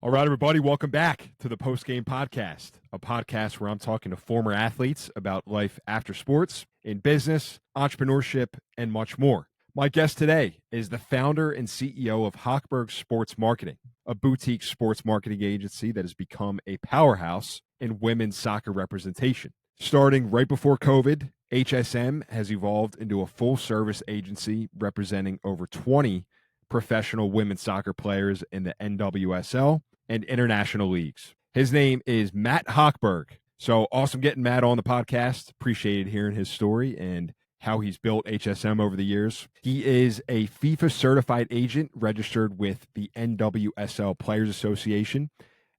All right, everybody, welcome back to the Post Game Podcast, a podcast where I'm talking to former athletes about life after sports, in business, entrepreneurship, and much more. My guest today is the founder and CEO of Hochberg Sports Marketing, a boutique sports marketing agency that has become a powerhouse in women's soccer representation. Starting right before COVID, HSM has evolved into a full-service agency representing over 20 professional women's soccer players in the NWSL and international leagues. His name is Matt Hochberg. So awesome getting Matt on the podcast. Appreciated hearing his story and how he's built HSM over the years. He is a FIFA-certified agent registered with the NWSL Players Association,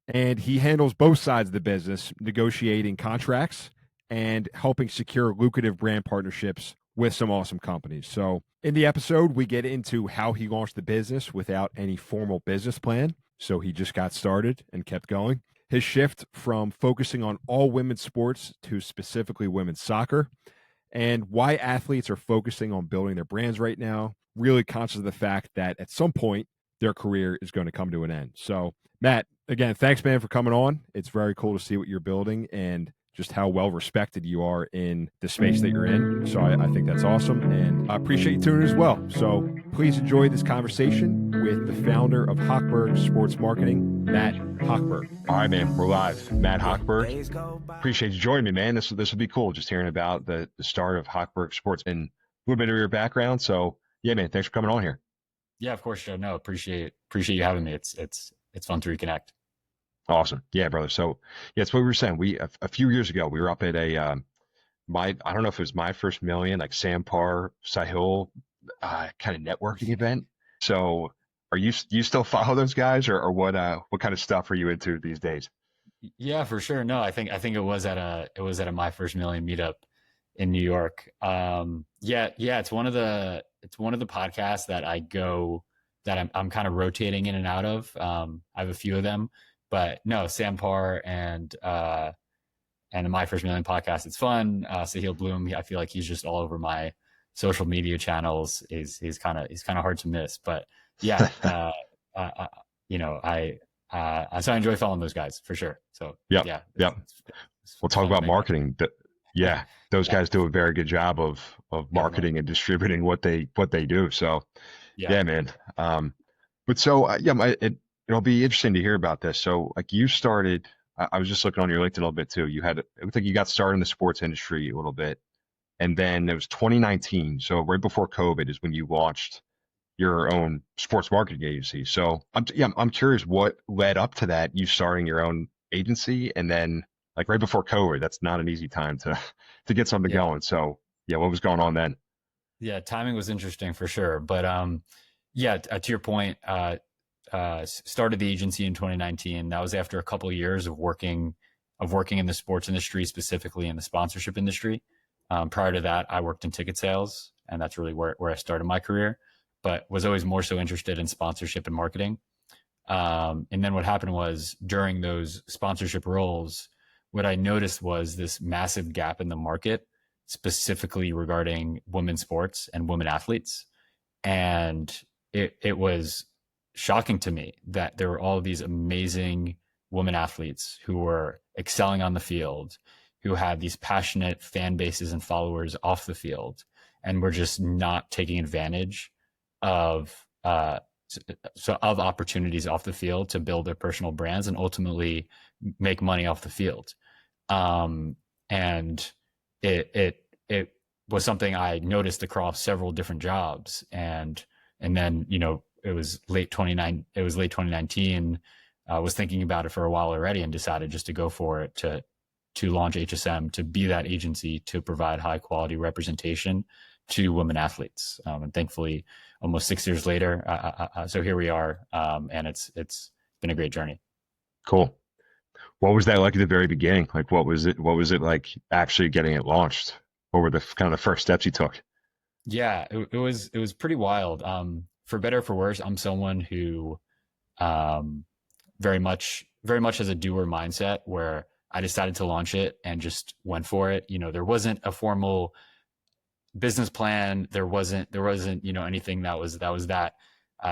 and he handles both sides of the business, negotiating contracts and helping secure lucrative brand partnerships with some awesome companies. So in the episode, we get into how he launched the business without any formal business plan. So he just got started and kept going. His shift from focusing on all women's sports to specifically women's soccer, and why athletes are focusing on building their brands right now, really conscious of the fact that at some point their career is going to come to an end. So Matt, again, thanks, man, for coming on. It's very cool to see what you're building and just how well respected you are in the space that you're in. So I think that's awesome, and I appreciate you tuning as well. So please enjoy this conversation with the founder of Hochberg Sports Marketing, Matt Hochberg. All right, man, we're live. Matt Hochberg. Appreciate you joining me, man. This would be cool, just hearing about the start of Hochberg Sports and a little bit of your background. So yeah, man, thanks for coming on here. Yeah, of course, Joe. No, appreciate you having me. It's fun to reconnect. Awesome. Yeah, brother. So yeah, it's what we were saying. A few years ago, we were up at I don't know if it was my first million, like Sampar Sahil kind of networking event. So you still follow those guys, or what kind of stuff are you into these days? Yeah, for sure. No, I think it was at a My First Million meetup in New York. Yeah, it's one of the podcasts that I go that I'm kind of rotating in and out of. I have a few of them. But no, Sampar and the My First Million podcast, it's fun. Sahil Bloom, I feel like he's just all over my social media channels. He's kind of hard to miss. But yeah, so I enjoy following those guys for sure. So yeah. We'll talk about marketing. Those guys do a very good job of marketing and distributing what they do. So yeah, man. But so it'll be interesting to hear about this. So like you started, I was just looking on your LinkedIn a little bit too. It looked like you got started in the sports industry a little bit. And then it was 2019. So right before COVID is when you launched your own sports marketing agency. So I'm curious what led up to that, you starting your own agency. And then like right before COVID, that's not an easy time to get something going. So yeah, what was going on then? Yeah, timing was interesting for sure. But to your point, started the agency in 2019. That was after a couple of years of working in the sports industry, specifically in the sponsorship industry. Prior to that, I worked in ticket sales, and that's really where I started my career, but was always more so interested in sponsorship and marketing. And then what happened was during those sponsorship roles, what I noticed was this massive gap in the market, specifically regarding women's sports and women athletes. And it was shocking to me that there were all of these amazing women athletes who were excelling on the field, who had these passionate fan bases and followers off the field, and were just not taking advantage of opportunities off the field to build their personal brands and ultimately make money off the field. And it was something I noticed across several different jobs, and then it was late 2019. I was thinking about it for a while already and decided just to go for it, to launch HSM, to be that agency to provide high quality representation to women athletes. And thankfully, almost 6 years later, so here we are, and it's been a great journey. Cool. What was that like at the very beginning? Like, what was it like actually getting it launched? What were the kind of the first steps you took? Yeah, it was pretty wild. For better or for worse, I'm someone who very much has a doer mindset, where I decided to launch it and just went for it. There wasn't a formal business plan. There wasn't anything that was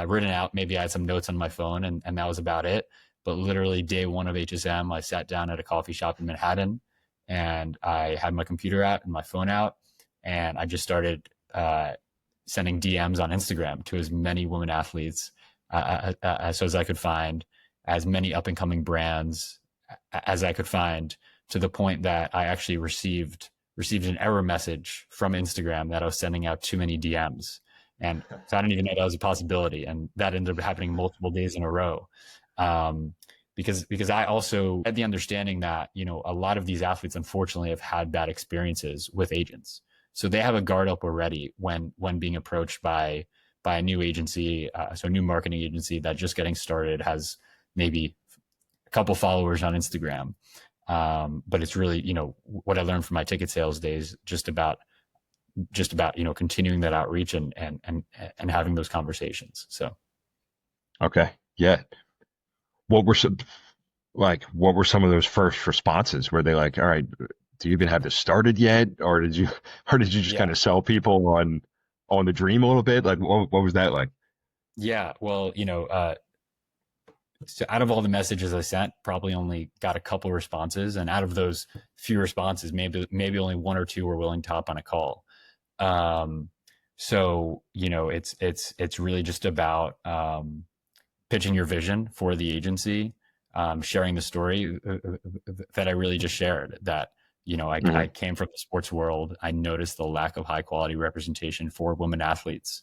written out. Maybe I had some notes on my phone, and that was about it. but literally day one of HSM, I sat down at a coffee shop in Manhattan, and I had my computer out and my phone out, and I just started sending DMs on Instagram to as many women athletes as I could find, as many up and coming brands as I could find, to the point that I actually received an error message from Instagram that I was sending out too many DMs. And so I didn't even know that was a possibility. And that ended up happening multiple days in a row. Because I also had the understanding that, a lot of these athletes, unfortunately, have had bad experiences with agents. So they have a guard up already when being approached by a new agency, so a new marketing agency that just getting started, has maybe a couple followers on Instagram. But it's really, what I learned from my ticket sales days, just about, continuing that outreach and having those conversations. So. Okay. Yeah. What were some of those first responses? Were they like, all right, do you even have this started yet? Or did you just kind of sell people on the dream a little bit? Like, what was that like? Yeah. Well, so out of all the messages I sent, probably only got a couple responses. And out of those few responses, maybe only one or two were willing to hop on a call. So, it's really just about, pitching your vision for the agency, sharing the story that I really just shared, that, I came from the sports world. I noticed the lack of high quality representation for women athletes.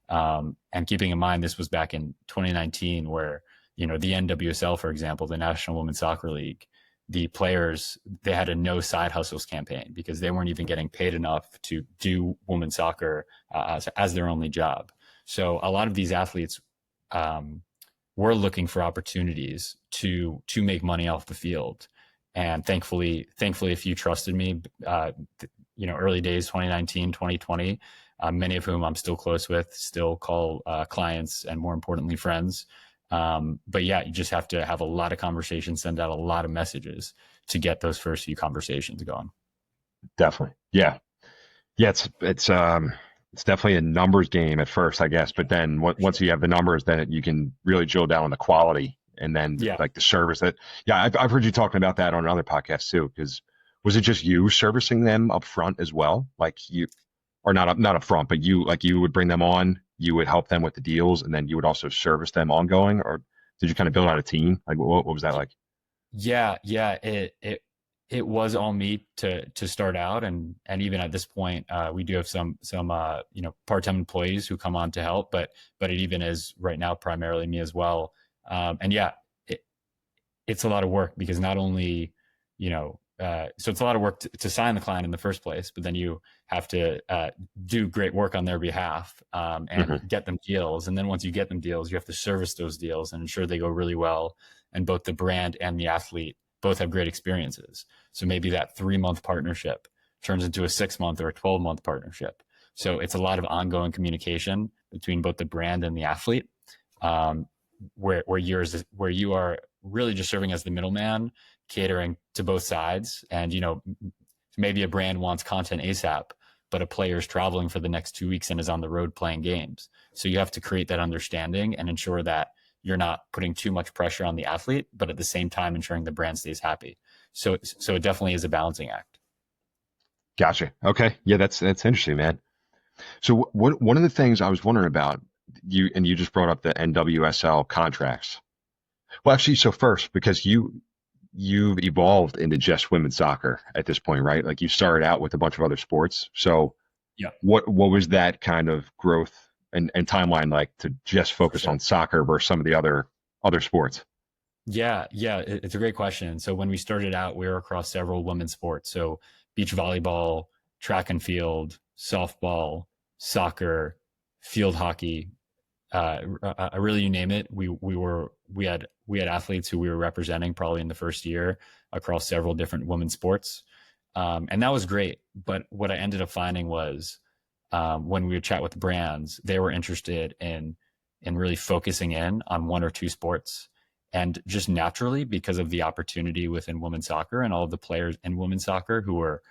And keeping in mind, this was back in 2019, where, the NWSL, for example, the National Women's Soccer League, the players, they had a no side hustles campaign because they weren't even getting paid enough to do women's soccer as their only job. So a lot of these athletes were looking for opportunities to make money off the field. And thankfully, a few trusted me, early days, 2019, 2020, many of whom I'm still close with, still call clients, and more importantly, friends. But yeah, you just have to have a lot of conversations, send out a lot of messages to get those first few conversations going. Definitely. Yeah. Yeah. It's definitely a numbers game at first, I guess. But then once you have the numbers, then you can really drill down on the quality, and then like the service that, I've heard you talking about that on another podcast too. Because was it just you servicing them up front as well? Like you, or not up front, but you would bring them on, you would help them with the deals, and then you would also service them ongoing, or did you kind of build out a team? Like what was that like? Yeah. It was all me to start out, and even at this point, we do have some part-time employees who come on to help, but it even is right now primarily me as well. And it's a lot of work, because not only so it's a lot of work to sign the client in the first place, but then you have to do great work on their behalf, and get them deals. And then once you get them deals, you have to service those deals and ensure they go really well, and both the brand and the athlete both have great experiences. So maybe that 3-month partnership turns into a 6-month or a 12-month partnership. So it's a lot of ongoing communication between both the brand and the athlete, where you are really just serving as the middleman, catering to both sides. And, maybe a brand wants content ASAP, but a player is traveling for the next 2 weeks and is on the road playing games. So you have to create that understanding and ensure that you're not putting too much pressure on the athlete, but at the same time ensuring the brand stays happy. So it definitely is a balancing act. Gotcha. Okay. Yeah, that's interesting, man. So one of the things I was wondering about, you just brought up the NWSL contracts. Well, actually, so first, because you've evolved into just women's soccer at this point, right? Like you started out with a bunch of other sports. So what was that kind of growth and timeline like to just focus on soccer versus some of the other sports? Yeah, it's a great question. So when we started out, we were across several women's sports. So beach volleyball, track and field, softball, soccer, field hockey, really, you name it. We had athletes who we were representing probably in the first year across several different women's sports. And that was great. But what I ended up finding was, when we would chat with brands, they were interested in really focusing in on one or two sports. And just naturally, because of the opportunity within women's soccer and all of the players in women's soccer who were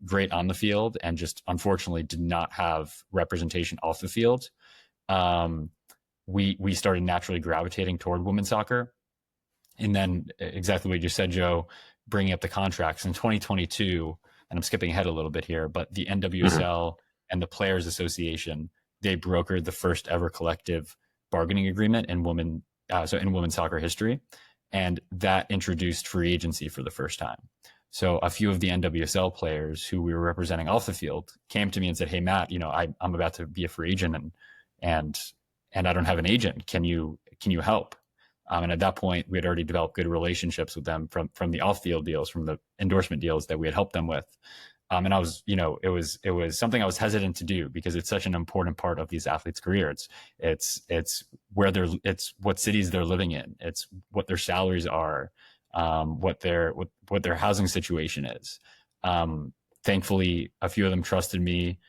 great on the field and just unfortunately did not have representation off the field, we started naturally gravitating toward women's soccer. And then exactly what you said, Joe, bringing up the contracts in 2022, and I'm skipping ahead a little bit here, but the Mhm. NWSL and the Players Association, they brokered the first ever collective bargaining agreement in women's soccer history, and that introduced free agency for the first time. So a few of the NWSL players who we were representing off the field came to me and said, "Hey, Matt, I'm about to be a free agent, and and I don't have an agent. Can you help?" And at that point, we had already developed good relationships with them from the off field deals, from the endorsement deals that we had helped them with. And I was, it was something I was hesitant to do because it's such an important part of these athletes' careers. It's it's what cities they're living in. It's what their salaries are, what their housing situation is. Thankfully, a few of them trusted me.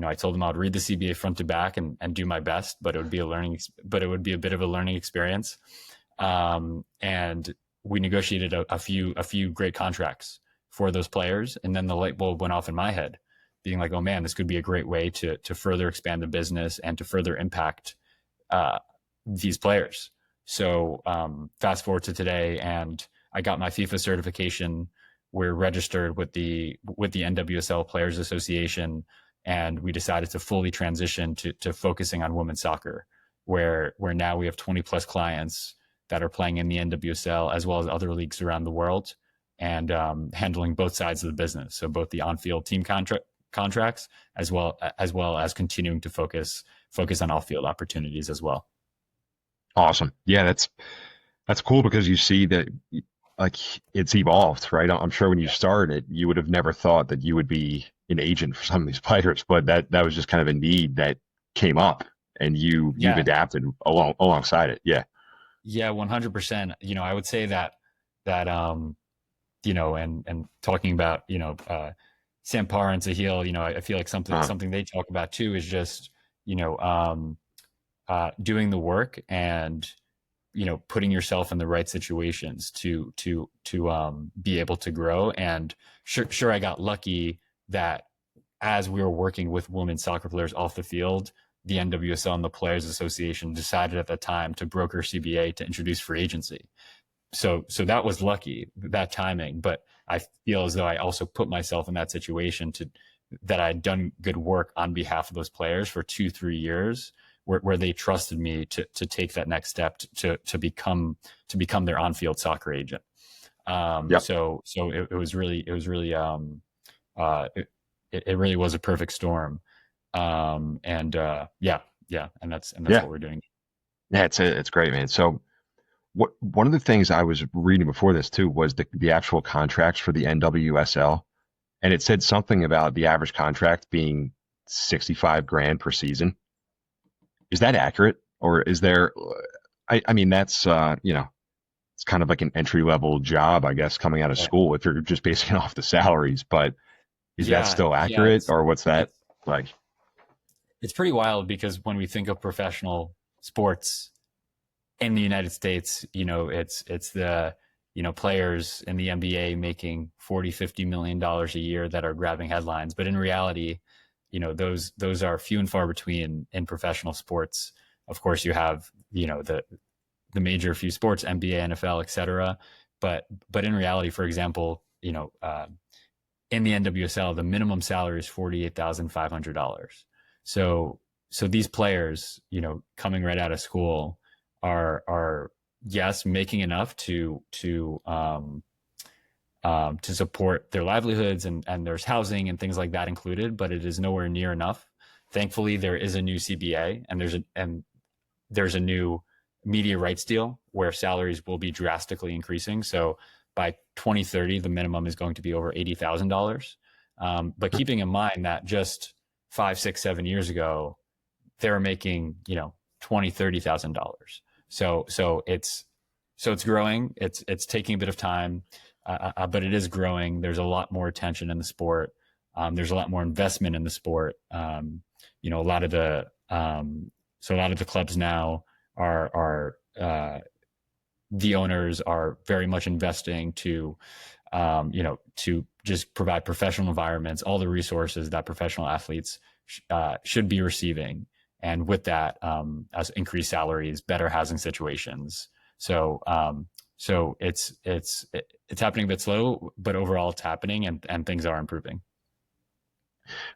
I told them I would read the CBA front to back and do my best, but it would be a bit of a learning experience. And we negotiated a few great contracts for those players, and then the light bulb went off in my head, being like, "Oh man, this could be a great way to further expand the business and to further impact these players." So fast forward to today, and I got my FIFA certification. We're registered with the NWSL Players Association, and we decided to fully transition to focusing on women's soccer, where now we have 20 plus clients that are playing in the NWSL as well as other leagues around the world, and handling both sides of the business. So both the on-field team contracts as continuing to focus on off-field opportunities as well. Awesome. Yeah, that's cool because you see that like it's evolved, right? I'm sure when you started, you would have never thought that you would be an agent for some of these players, but that was just kind of a need that came up and you've Yeah, adapted alongside it. Yeah. yeah, 100%. I would say that and talking about Sam Parr and Sahil, I feel like something Uh, something they talk about too is just doing the work and putting yourself in the right situations to be able to grow. And sure, I got lucky that as we were working with women's soccer players off the field, the NWSL and the Players Association decided at the time to broker CBA to introduce free agency. So that was lucky, that timing. But I feel as though I also put myself in that situation that I'd done good work on behalf of those players for 2-3 years, where they trusted me to take that next step to become their on-field soccer agent. yep. So it was really it really was a perfect storm. And yeah, and that's Yeah. what we're doing. Yeah. It's great, man. So one of the things I was reading before this too was the actual contracts for the NWSL, and it said something about the average contract being 65 grand per season. Is that accurate, or is there? I mean, that's it's kind of like an entry level job, I guess, coming out of Right. school if you're just basing it off the salaries. But is that Yeah, still yeah, accurate, or what's that it's like? it's pretty wild because when we think of professional sports in the United States, it's the players in the NBA making 40-50 million dollars a year that are grabbing headlines. But in reality, those are few and far between in professional sports. Of course, you have the major few sports, NBA, NFL, etc. But in reality, for example, in the NWSL, the minimum salary is $48,500. So these players, coming right out of school, are yes making enough to support their livelihoods, and there's housing and things like that included, but it is nowhere near enough. Thankfully, there is a new CBA, and there's a new media rights deal where salaries will be drastically increasing. So by 2030, the minimum is going to be over $80,000. But keeping in mind that just 5, 6, 7 years ago, they were making, $20,000, $30,000. So it's growing. It's taking a bit of time, but it is growing. There's a lot more attention in the sport. There's a lot more investment in the sport. A lot of the clubs now are the owners are very much investing to just provide professional environments, all the resources that professional athletes should be receiving, and with that, as increased salaries, better housing situations. So So it's happening a bit slow, but overall it's happening, and things are improving.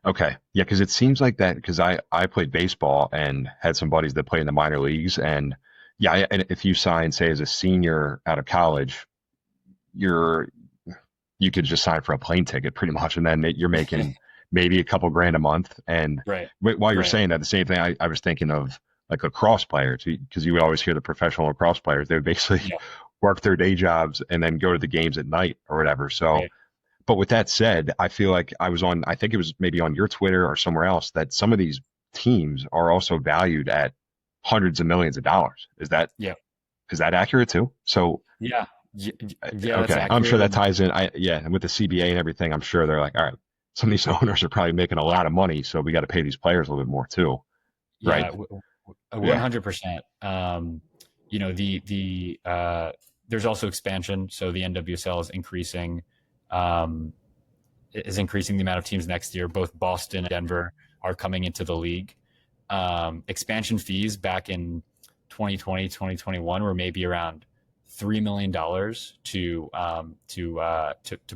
Okay. Yeah, because it seems like that because I played baseball and had some buddies that play in the minor leagues. And yeah, and if you sign, say, as a senior out of college, you're you could just sign for a plane ticket pretty much, and then you're making maybe a couple grand a month. And Right. while you're Right. saying that, the same thing, I was thinking of like lacrosse players because you would always hear the professional lacrosse players. They would basically Yeah. work their day jobs and then go to the games at night or whatever. So, Right. but with that said, I feel like I think it was maybe on your Twitter or somewhere else that some of these teams are also valued at hundreds of millions of dollars. Yeah. Is that accurate too? So, Yeah. Yeah, that's okay, I'm sure accurate. that And ties in. Yeah, and with the CBA and everything, I'm sure they're like, all right, some of these owners are probably making a lot of money, so we got to pay these players a little bit more too, right? yeah, Yeah. 100%. There's also expansion. So the NWSL um, is increasing the amount of teams next year. Both Boston and Denver are coming into the league. Expansion fees back in 2020, 2021 were maybe around $3 million to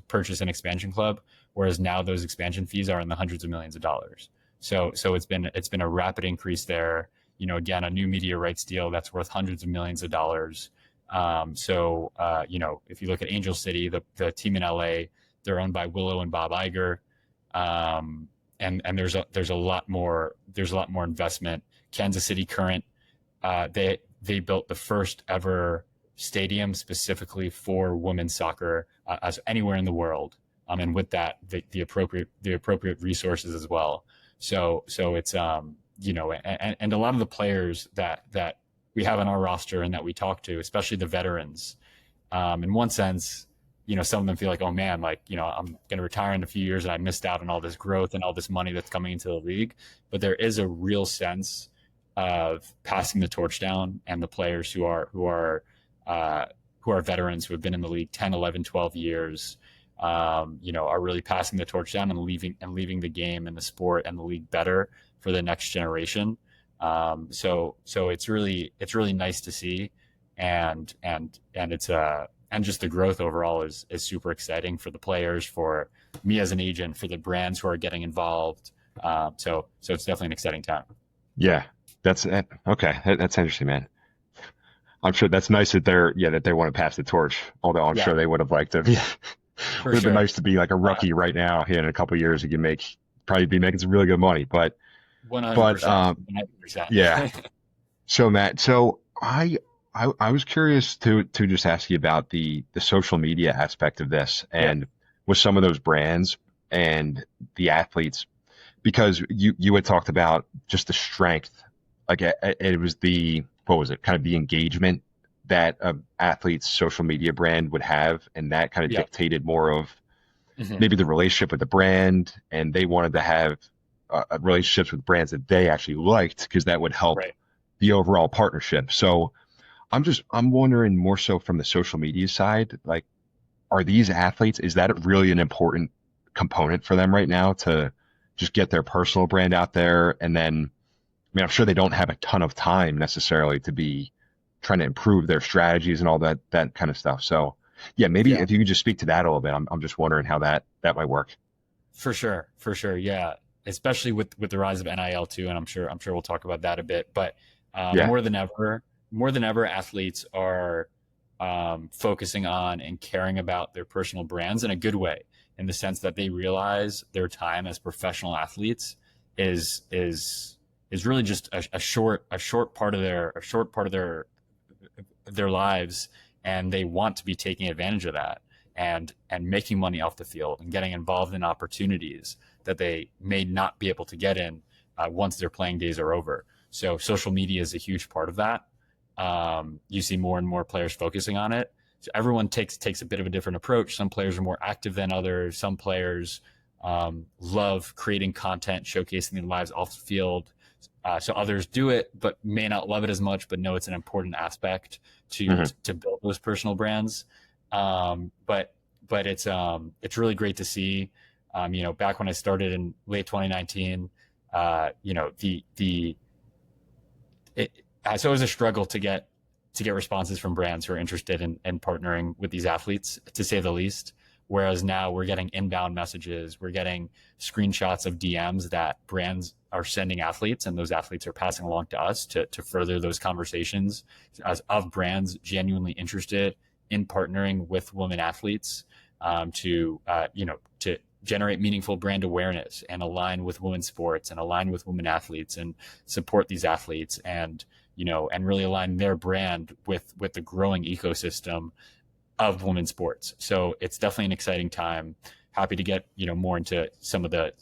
purchase an expansion club, whereas now those expansion fees are in the hundreds of millions of dollars. So it's been a rapid increase there. Again, a new media rights deal that's worth hundreds of millions of dollars. If you look at Angel City, the team in LA, they're owned by Willow and Bob Iger. And there's a lot more investment. Kansas City Current, they built the first ever stadium specifically for women's soccer as anywhere in the world. And with that, the appropriate resources as well. So it's and a lot of the players that we have on our roster and that we talk to, especially the veterans, in one sense, some of them feel like, oh man, like, I'm going to retire in a few years and I missed out on all this growth and all this money that's coming into the league. But there is a real sense of passing the torch down, and the players who are veterans who have been in the league 10, 11, 12 years, are really passing the torch down and leaving the game and the sport and the league better for the next generation. So it's really nice to see, and it's and just the growth overall is super exciting for the players, for me as an agent, for the brands who are getting involved. So it's definitely an exciting time. Yeah, that's okay. That's interesting, man. I'm sure that's nice that they want to pass the torch. Although I'm Yeah, sure they would have liked to. Yeah, for would have been sure. nice to be like a rookie right now. Yeah, in a couple of years, you can probably be making some really good money. But 100%. 100%. yeah. So Matt, I was curious to just ask you about the social media aspect of this Yeah. and with some of those brands and the athletes because you had talked about just the strength, like it was what was it, kind of the engagement that an athlete's social media brand would have, and that kind of Yeah. dictated more of Hmm. maybe the relationship with the brand, and they wanted to have relationships with brands that they actually liked because that would help Right. the overall partnership. So I'm wondering more so from the social media side, like, are these athletes, is that really an important component for them right now to just get their personal brand out there? And then, I mean, I'm sure they don't have a ton of time necessarily to be trying to improve their strategies and all that kind of stuff. So yeah, maybe Yeah. if you could just speak to that a little bit, I'm just wondering how that might work. For sure. For sure. Yeah. Especially with the rise of NIL too, and I'm sure we'll talk about that a bit. But Yeah. more than ever, athletes are focusing on and caring about their personal brands in a good way, in the sense that they realize their time as professional athletes is really just a short part of their lives, and they want to be taking advantage of that and making money off the field and getting involved in opportunities that they may not be able to get in once their playing days are over. So social media is a huge part of that. You see more and more players focusing on it. So everyone takes a bit of a different approach. Some players are more active than others. Some players love creating content, showcasing their lives off the field. So others do it, but may not love it as much, but know it's an important aspect to Hmm. to build those personal brands. But it's really great to see. Back when I started in late 2019, so it was a struggle to get get responses from brands who are interested in partnering with these athletes, to say the least. Whereas now we're getting inbound messages, we're getting screenshots of DMs that brands are sending athletes, and those athletes are passing along to us to further those conversations as of brands genuinely interested in partnering with women athletes, to generate meaningful brand awareness and align with women's sports and align with women athletes and support these athletes, and and really align their brand with the growing ecosystem of women's sports. So it's definitely an exciting time. Happy to get more into some of the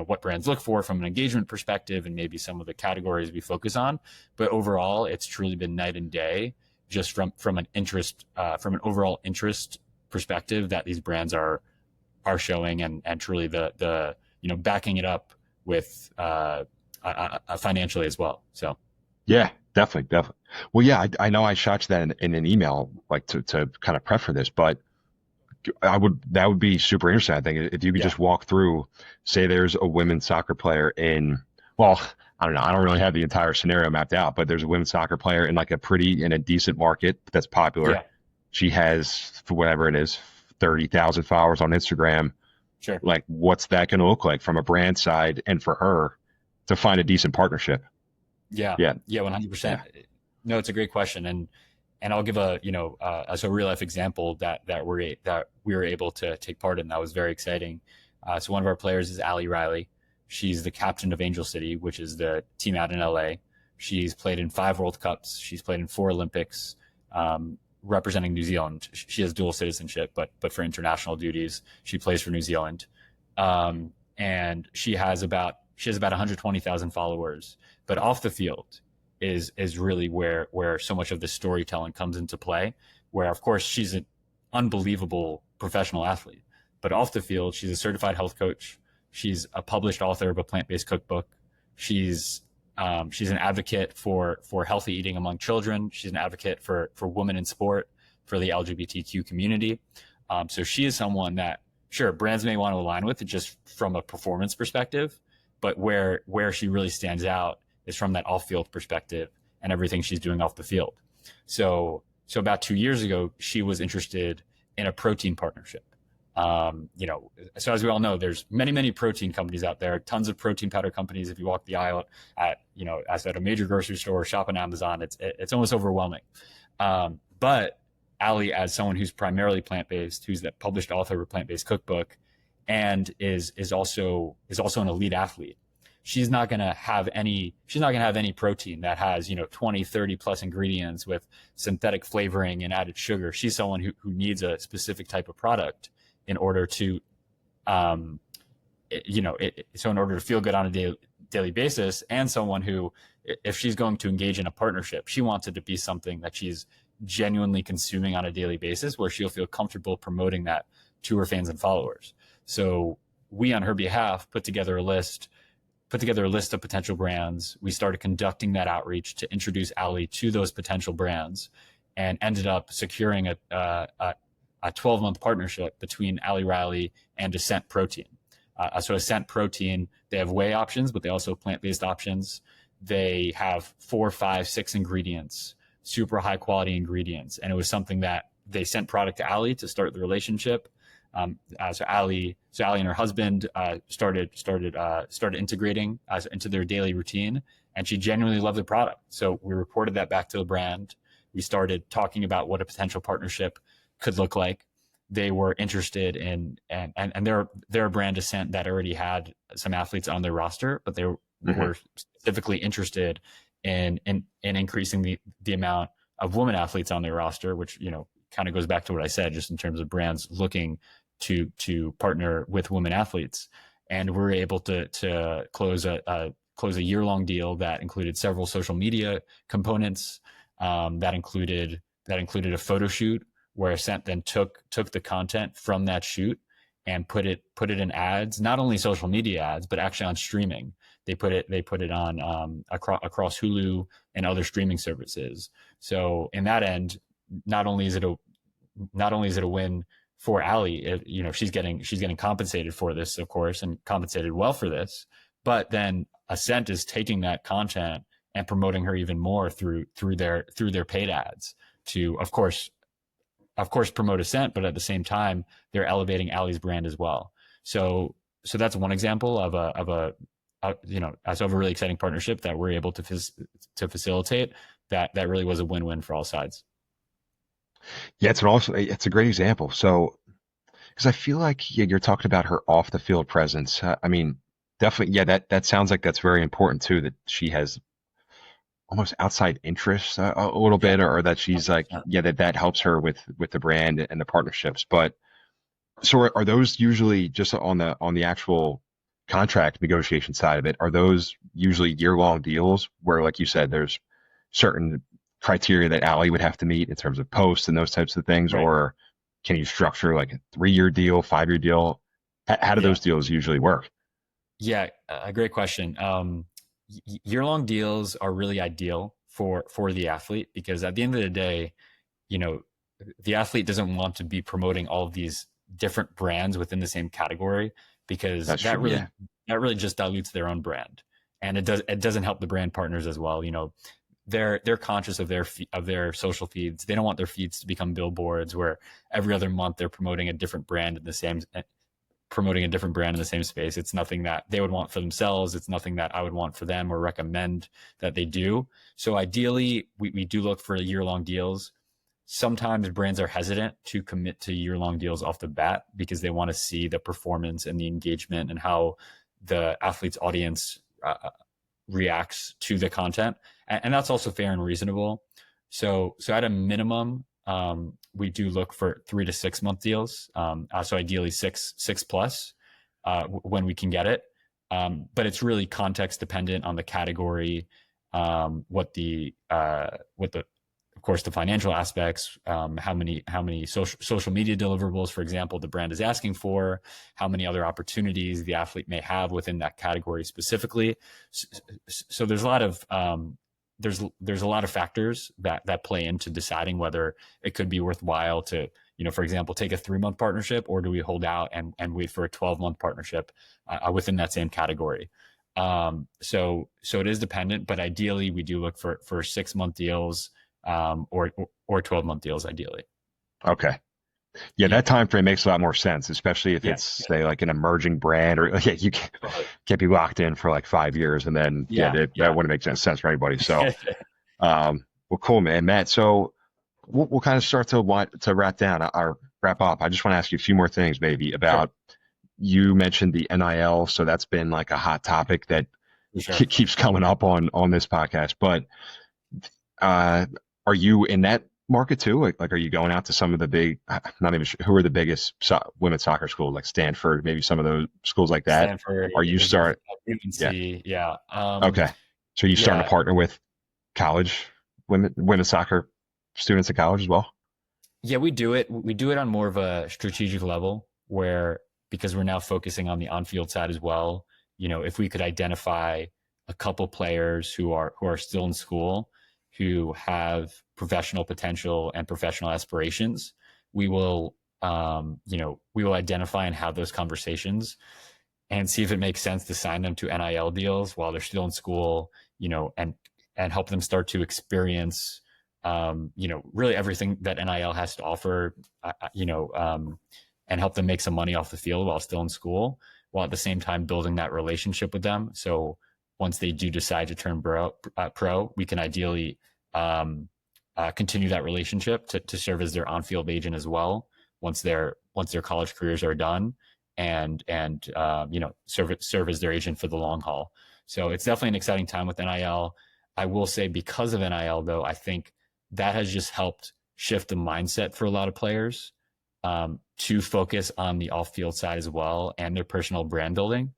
what brands look for from an engagement perspective and maybe some of the categories we focus on. But overall, it's truly been night and day, just from an interest, from an overall interest perspective that these brands are showing, and truly the backing it up with financially as well. So Yeah, definitely. Well, yeah, I know I shot you that in an email, like to kind of prep for this, but that would be super interesting. I think if you could just walk through, say there's a women's soccer player well, I don't know, I don't really have the entire scenario mapped out, but there's a women's soccer player in like in a decent market that's popular. Yeah. She has, whatever it is, 30,000 followers on Instagram. Sure. Like, what's that going to look like from a brand side and for her to find a decent partnership? Yeah, 100%. Yeah. No, it's a great question, and I'll give a real life example that we were able to take part in. That was very exciting. So one of our players is Allie Riley. She's the captain of Angel City, which is the team out in LA. She's played in 5 World Cups. She's played in 4 Olympics, representing New Zealand. She has dual citizenship, but for international duties, she plays for New Zealand. And she has about 120,000 followers. But off the field is really where so much of the storytelling comes into play, where of course she's an unbelievable professional athlete, but off the field, she's a certified health coach. She's a published author of a plant-based cookbook. She's an advocate for healthy eating among children. She's an advocate for women in sport, for the LGBTQ community. So she is someone that, sure, brands may want to align with it just from a performance perspective, but where she really stands out is from that off-field perspective and everything she's doing off the field. So about 2 years ago, she was interested in a protein partnership. So as we all know, there's many protein companies out there, tons of protein powder companies. If you walk the aisle as at a major grocery store, or shop on Amazon, it's almost overwhelming. But Allie, as someone who's primarily plant-based, who's the published author of a plant-based cookbook, and is also an elite athlete, she's not going to have any protein that has 20, 30 plus ingredients with synthetic flavoring and added sugar. She's someone who needs a specific type of product in order to so in order to feel good on a daily basis, and someone who, if she's going to engage in a partnership, she wants it to be something that she's genuinely consuming on a daily basis, where she'll feel comfortable promoting that to her fans and followers. So we, on her behalf, put together a list of potential brands. We started conducting that outreach to introduce Allie to those potential brands, and ended up securing a 12-month partnership between Allie Riley and Ascent Protein. So Ascent Protein, they have whey options, but they also have plant-based options. They have 4, 5, 6 ingredients, super high quality ingredients. And it was something that they sent product to Allie to start the relationship. So Allie and her husband started integrating into their daily routine, and she genuinely loved the product. So we reported that back to the brand. We started talking about what a potential partnership could look like. They were interested in, and they're a brand Ascent that already had some athletes on their roster, but they were specifically interested in increasing the amount of women athletes on their roster, which kind of goes back to what I said, just in terms of brands looking to partner with women athletes. And we were able to close a year-long deal that included several social media components, that included a photo shoot, where Ascent then took the content from that shoot and put it in ads, not only social media ads, but actually on streaming. They put it on across Hulu and other streaming services. So in that end, not only is it a win for Allie, she's getting compensated for this, of course, and compensated well for this, but then Ascent is taking that content and promoting her even more through their paid ads to, of course, promote Ascent, but at the same time, they're elevating Allie's brand as well. So that's one example of a really exciting partnership that we're able to facilitate. That really was a win-win for all sides. Yeah, it's a great example. So, because I feel like you're talking about her off the field presence. I mean, definitely, yeah, that sounds like that's very important too. That she has almost outside interests a little bit, or that she's like, 100%. yeah, that helps her with the brand and the partnerships. But so are those usually just on the actual contract negotiation side of it? Are those usually year-long deals where, like you said, there's certain criteria that Allie would have to meet in terms of posts and those types of things, Right. or can you structure like a 3-year deal, 5-year deal? How do Yeah. those deals usually work? Yeah, a great question. Year-long deals are really ideal for the athlete, because at the end of the day, you know, the athlete doesn't want to be promoting all of these different brands within the same category, because That's true. Yeah. that really just dilutes their own brand, and it doesn't help the brand partners as well. They're conscious of their social feeds. They don't want their feeds to become billboards where every other month they're promoting a different brand in the same space. It's nothing that they would want for themselves. It's nothing that I would want for them or recommend that they do. So ideally, we do look for year-long deals. Sometimes brands are hesitant to commit to year-long deals off the bat because they want to see the performance and the engagement and how the athlete's audience reacts to the content. And that's also fair and reasonable. So at a minimum, we do look for 3 to 6 month deals. So ideally six plus when we can get it. But it's really context dependent on the category, of course, the financial aspects, how many social media deliverables, for example, the brand is asking for, how many other opportunities the athlete may have within that category specifically. So there's a lot of there's a lot of factors that play into deciding whether it could be worthwhile to, for example, take a 3-month partnership, or do we hold out and wait for a 12-month partnership within that same category. So it is dependent, but ideally we do look for 6-month deals, or 12-month deals ideally. Okay. Yeah, that time frame makes a lot more sense, especially if it's say like an emerging brand, or you can't be locked in for like 5 years, and then that wouldn't make sense for anybody. So, well, cool, man, Matt. So we'll kind of start to wrap down or wrap up. I just want to ask you a few more things, maybe about. Sure. You mentioned the NIL, so that's been like a hot topic that keeps coming up on this podcast. But are you in that market too? Like, are you going out to some of the big, not even sure, who are the biggest women's soccer schools, like Stanford, maybe some of those schools like that? Stanford, are you starting? UNC, yeah. Okay. So you starting to partner with college women's soccer students at college as well? Yeah, we do it. We do it on more of a strategic level, where, because we're now focusing on the on-field side as well, if we could identify a couple players who are still in school, who have professional potential and professional aspirations, we will identify and have those conversations and see if it makes sense to sign them to NIL deals while they're still in school, and help them start to experience, really everything that NIL has to offer, and help them make some money off the field while still in school, while at the same time building that relationship with them. So once they do decide to turn pro, we can ideally continue that relationship to serve as their on-field agent as well once their college careers are done, and serve as their agent for the long haul. So it's definitely an exciting time with NIL. I will say, because of NIL though, I think that has just helped shift the mindset for a lot of players to focus on the off-field side as well and their personal brand building.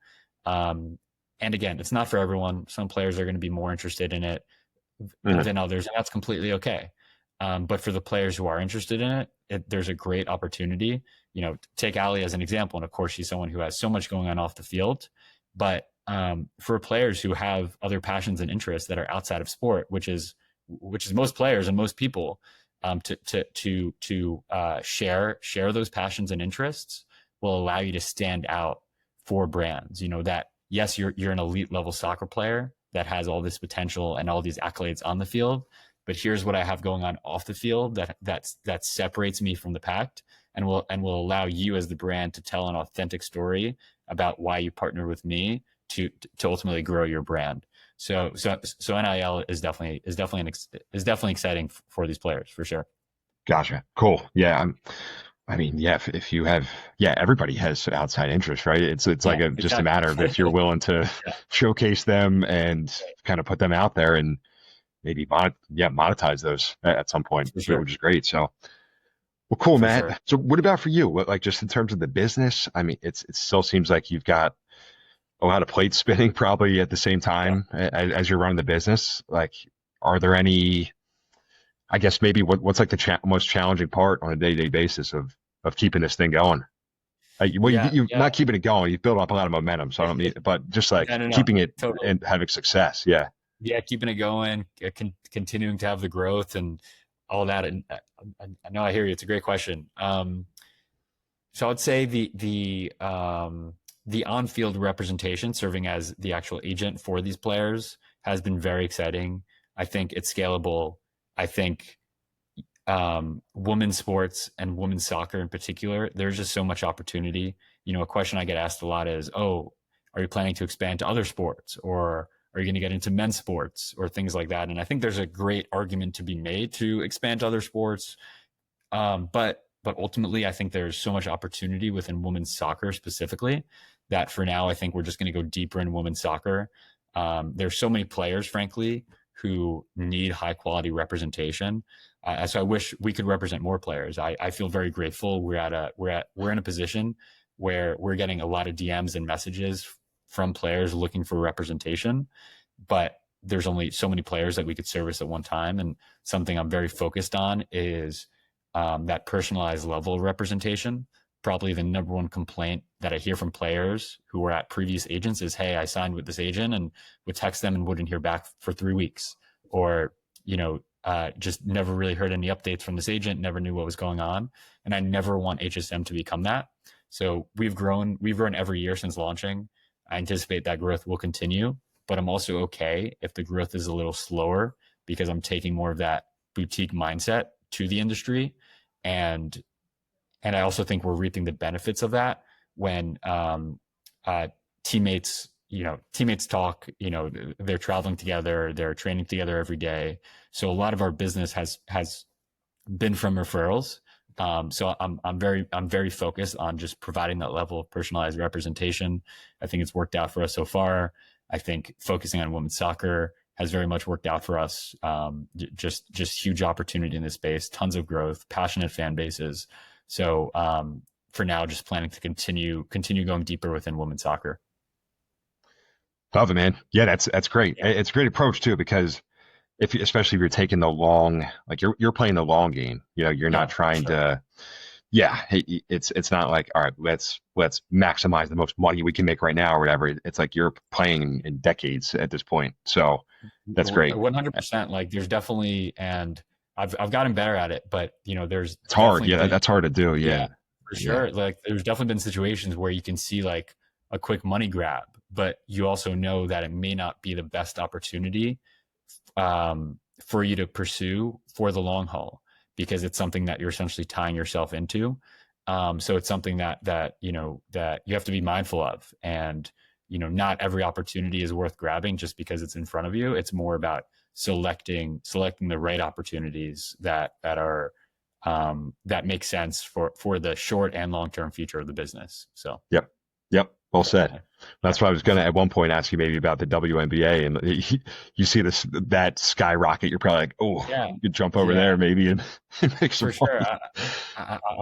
And again, it's not for everyone. Some players are going to be more interested in it than others, and that's completely okay. But for the players who are interested in it, there's a great opportunity. Take Allie as an example, and of course, she's someone who has so much going on off the field. But for players who have other passions and interests that are outside of sport, which is most players and most people, to share those passions and interests will allow you to stand out for brands. That yes, you're an elite level soccer player, that has all this potential and all these accolades on the field, but here's what I have going on off the field that separates me from the pack and will allow you as the brand to tell an authentic story about why you partner with me to ultimately grow your brand. So NIL is definitely exciting for these players for sure. Gotcha. Cool. Yeah. I mean, yeah, if you have, yeah, everybody has outside interest, right? It's like just a matter of if you're willing to showcase them and kind of put them out there and maybe monetize those at some point, sure. which is great. So, well, cool, For Matt. sure. So what about for you? Like just in terms of the business, I mean, it still seems like you've got a lot of plates spinning probably at the same time as you're running the business. Like, are there any, I guess maybe what's like the most challenging part on a day-to-day basis of keeping this thing going? You not keeping it going. You've built up a lot of momentum, so I don't need, but just like keeping it totally. And having success. Yeah. Yeah, keeping it going, continuing to have the growth and all that. And I know I hear you. It's a great question. So I'd say the on-field representation, serving as the actual agent for these players, has been very exciting. I think it's scalable. I think women's sports and women's soccer in particular, there's just so much opportunity. A question I get asked a lot is, oh, are you planning to expand to other sports, or are you going to get into men's sports or things like that? And I think there's a great argument to be made to expand to other sports. But ultimately, I think there's so much opportunity within women's soccer specifically that for now, I think we're just going to go deeper in women's soccer. There's so many players, frankly, who need high quality representation. So I wish we could represent more players. I feel very grateful. We're in a position where we're getting a lot of DMs and messages from players looking for representation, but there's only so many players that we could service at one time. And something I'm very focused on is that personalized level of representation. Probably the number one complaint that I hear from players who were at previous agents is, hey, I signed with this agent and would text them and wouldn't hear back for 3 weeks, or, just never really heard any updates from this agent, never knew what was going on. And I never want HSM to become that. So we've grown every year since launching. I anticipate that growth will continue, but I'm also okay if the growth is a little slower because I'm taking more of that boutique mindset to the industry. And I also think we're reaping the benefits of that when teammates talk, they're traveling together, they're training together every day. So a lot of our business has been from referrals. So I'm very focused on just providing that level of personalized representation. I think it's worked out for us so far. I think focusing on women's soccer has very much worked out for us. Just huge opportunity in this space, tons of growth, passionate fan bases. So for now, just planning to continue going deeper within women's soccer. Love it, man. Yeah, that's great. Yeah. It's a great approach too, because especially if you're taking the long, like you're playing the long game, you're not trying to, it's not like, all right, let's maximize the most money we can make right now or whatever. It's like you're playing in decades at this point. So that's great. 100%. Like there's definitely, and I've gotten better at it, but it's hard. Yeah. That's hard to do. Yeah. For sure. Yeah. Like there's definitely been situations where you can see like a quick money grab, but you also know that it may not be the best opportunity for you to pursue for the long haul, because it's something that you're essentially tying yourself into. So it's something that you have to be mindful of, and not every opportunity is worth grabbing just because it's in front of you. It's more about selecting the right opportunities that are that make sense for the short and long-term future of the business. So Yep. Well said. That's why I was going to at one point ask you maybe about the WNBA, and you see that skyrocket. You're probably like, oh, you could jump over there maybe and make some. For sure.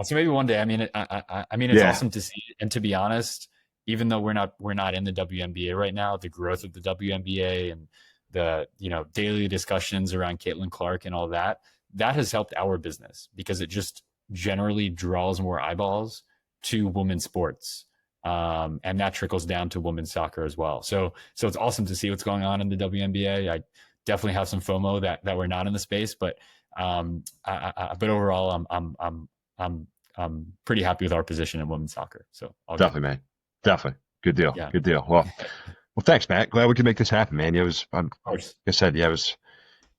So maybe one day. I mean, it's awesome to see. And to be honest, even though we're not in the WNBA right now, the growth of the WNBA and the daily discussions around Caitlin Clark and all that has helped our business, because it just generally draws more eyeballs to women's sports. And that trickles down to women's soccer as well. So it's awesome to see what's going on in the WNBA. I definitely have some FOMO that we're not in the space, but overall, I'm pretty happy with our position in women's soccer. So definitely, man, definitely good deal. Yeah. Good deal. Well, Well, thanks, Matt. Glad we could make this happen, man. It was, Of course. like I said, yeah, it was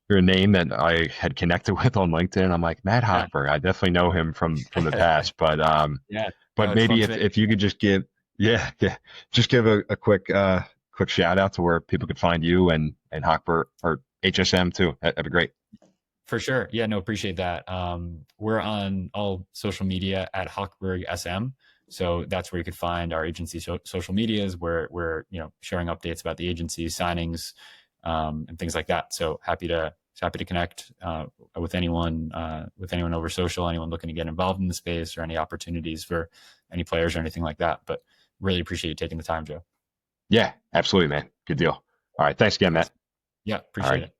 you're a name that I had connected with on LinkedIn. I'm like, Matt Yeah. Hochberg. I definitely know him from the past, but Yeah. but No, it's fun maybe to make. if you could just give, yeah, just give a quick shout out to where people could find you and Hochberg or HSM too. That'd be great. For sure. Yeah, no, appreciate that. We're on all social media at Hochberg SM. So that's where you could find our agency social medias where we're, sharing updates about the agency signings, and things like that. So happy to connect, with anyone over social, anyone looking to get involved in the space or any opportunities for any players or anything like that. But really appreciate you taking the time, Joe. Yeah, absolutely, man. Good deal. All right. Thanks again, Matt. Yeah, All appreciate right. it.